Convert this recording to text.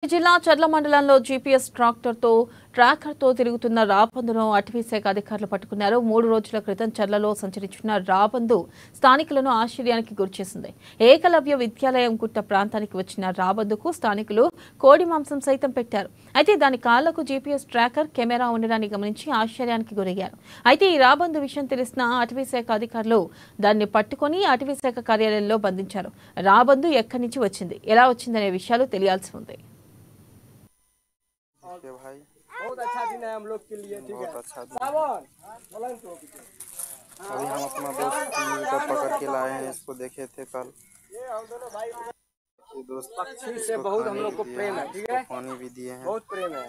జిల్లా చర్ల మండలంలో జీపీఎస్ ట్రాకర్తో తిరుగుతున్న రాబందును అటవీ శాఖ అధికారులు పట్టుకున్నారు. 3 రోజుల క్రితం చర్లలో సంచరించిన రాబందు స్థానికులను ఆశ్చర్యానికి గురిచేసింది. ఏకలవ్య విద్యాలయం గుట్ట ప్రాంతానికి వచ్చిన రాబందుకు స్థానికులు కోడి మాంసం సైతం పెట్టారు. అయితే దాని కాళ్లకు జీపీఎస్ ట్రాకర్ కెమెరా ఉండడాన్ని గమనించి ఆశ్చర్యానికి గురయ్యారు. అయితే ఈ రాబందు విషయం తెలిసిన అటవీ శాఖ అధికారులు దాన్ని పట్టుకుని అటవీ శాఖ కార్యాలయంలో బంధించారు. రాబందు ఎక్కడి నుంచి వచ్చింది, ఎలా వచ్చిందనే విషయాలు తెలియాల్సి ఉంది. भाई बहुत अच्छा दिन है हम लोग के लिए। ठीक है, अच्छा दिन। अभी हम अपना दोस्त को पकड़ के लाए हैं, इसको देखे थे कल। पक्षी से बहुत हम लोग को प्रेम है। ठीक है, पानी भी दिए हैं, बहुत प्रेम है।